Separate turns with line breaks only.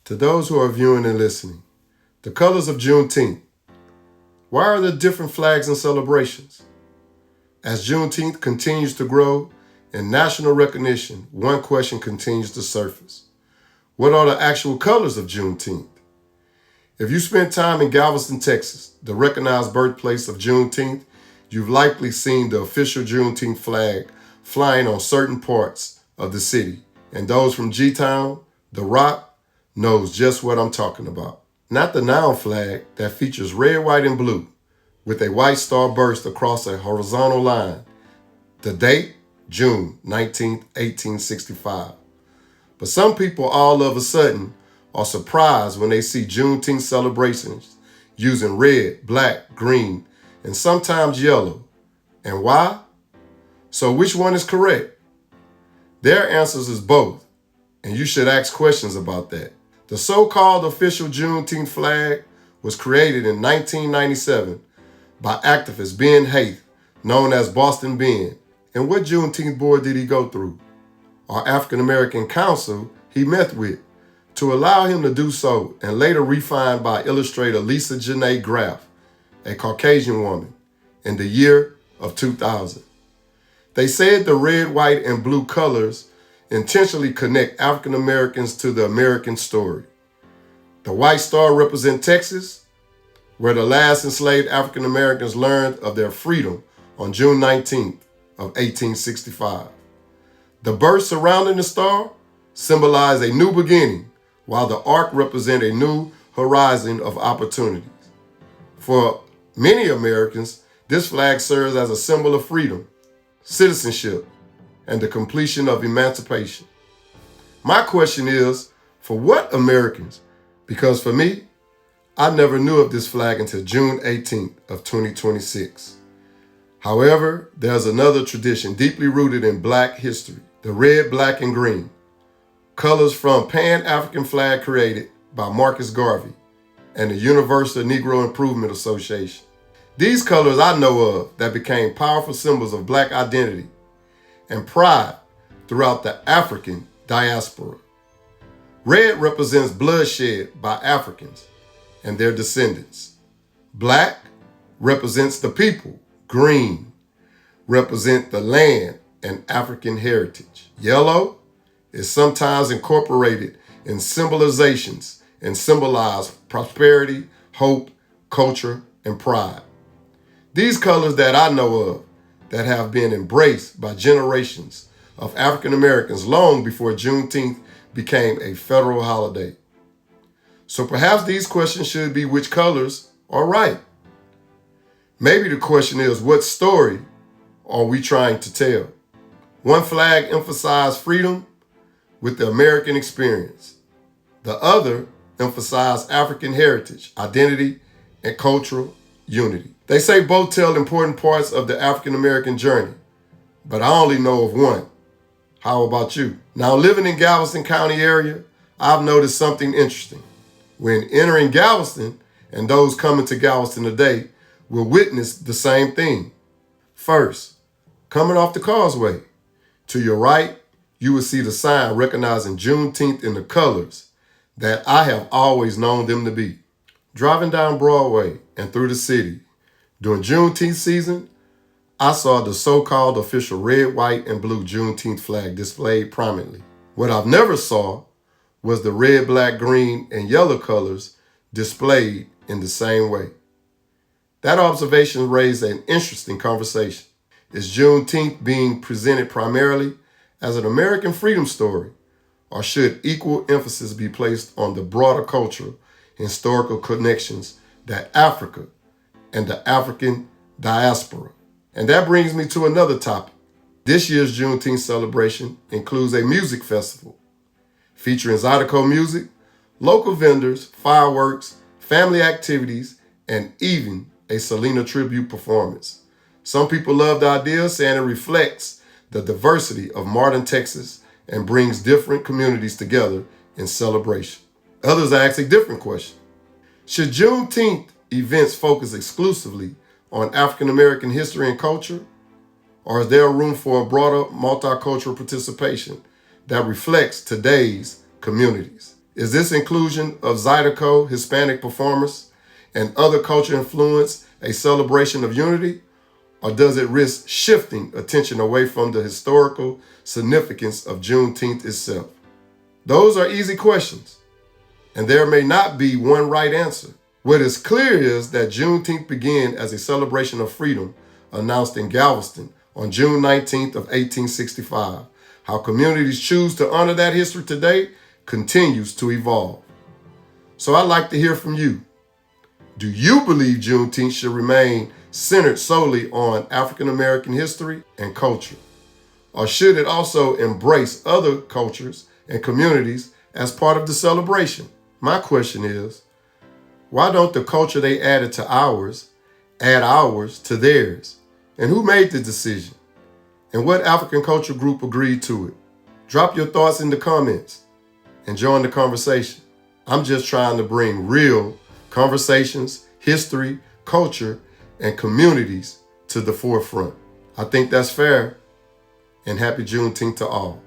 To those who are viewing and listening, the colors of Juneteenth. Why are there different flags and celebrations? As Juneteenth continues to grow in national recognition, one question continues to surface. What are the actual colors of Juneteenth? If you spent time in Galveston, Texas, the recognized birthplace of Juneteenth, you've likely seen the official Juneteenth flag flying on certain parts of the city. And those from Gtwn, The Rock, knows just what I'm talking about. Not the noun flag that features red, white, and blue with a white star burst across a horizontal line. The date, June 19, 1865. But some people all of a sudden are surprised when they see Juneteenth celebrations using red, black, green, and sometimes yellow. And why? So which one is correct? Their answers is both, and you should ask questions about that. The so-called official Juneteenth flag was created in 1997 by activist Ben Haith, known as Boston Ben. And what Juneteenth board did he go through? Our African-American council he met with to allow him to do so, and later refined by illustrator Lisa Janae Graff, a Caucasian woman, in the year of 2000. They said the red, white, and blue colors intentionally connect African Americans to the American story. The white star represents Texas, where the last enslaved African Americans learned of their freedom on June 19th of 1865. The burst surrounding the star symbolize a new beginning, while the arc represents a new horizon of opportunities. For many Americans, this flag serves as a symbol of freedom, citizenship, and the completion of emancipation. My question is, for what Americans? Because for me, I never knew of this flag until June 18th of 2026. However, there's another tradition deeply rooted in Black history, the red, black, and green, colors from Pan-African flag created by Marcus Garvey and the Universal Negro Improvement Association. These colors I know of that became powerful symbols of Black identity and pride throughout the African diaspora. Red represents bloodshed by Africans and their descendants. Black represents the people. Green represents the land and African heritage. Yellow is sometimes incorporated in symbolizations and symbolize prosperity, hope, culture, and pride. These colors that I know of that have been embraced by generations of African Americans long before Juneteenth became a federal holiday. So perhaps these questions should be which colors are right. Maybe the question is, what story are we trying to tell? One flag emphasized freedom with the American experience. The other emphasized African heritage, identity, and cultural unity. They say both tell important parts of the African American journey, but I only know of one. How about you? Now, living in Galveston County area, I've noticed something interesting. When entering Galveston, and those coming to Galveston today will witness the same thing. First, coming off the causeway, to your right, you will see the sign recognizing Juneteenth in the colors that I have always known them to be. Driving down Broadway and through the city, during Juneteenth season, I saw the so-called official red, white, and blue Juneteenth flag displayed prominently. What I've never saw was the red, black, green, and yellow colors displayed in the same way. That observation raised an interesting conversation. Is Juneteenth being presented primarily as an American freedom story, or should equal emphasis be placed on the broader cultural and historical connections that Africa and the African diaspora? And that brings me to another topic. This year's Juneteenth celebration includes a music festival featuring Zydeco music, local vendors, fireworks, family activities, and even a Selena tribute performance. Some people love the idea, saying it reflects the diversity of modern Texas and brings different communities together in celebration. Others ask a different question. Should Juneteenth events focus exclusively on African American history and culture? Or is there room for a broader multicultural participation that reflects today's communities? Is this inclusion of Zydeco, Hispanic performers, and other culture influence a celebration of unity? Or does it risk shifting attention away from the historical significance of Juneteenth itself? Those are easy questions, and there may not be one right answer. What is clear is that Juneteenth began as a celebration of freedom announced in Galveston on June 19th of 1865. How communities choose to honor that history today continues to evolve. So I'd like to hear from you. Do you believe Juneteenth should remain centered solely on African American history and culture? Or should it also embrace other cultures and communities as part of the celebration? My question is, why don't the culture they added to ours add ours to theirs? And who made the decision? And what African culture group agreed to it? Drop your thoughts in the comments and join the conversation. I'm just trying to bring real conversations, history, culture, and communities to the forefront. I think that's fair, and happy Juneteenth to all.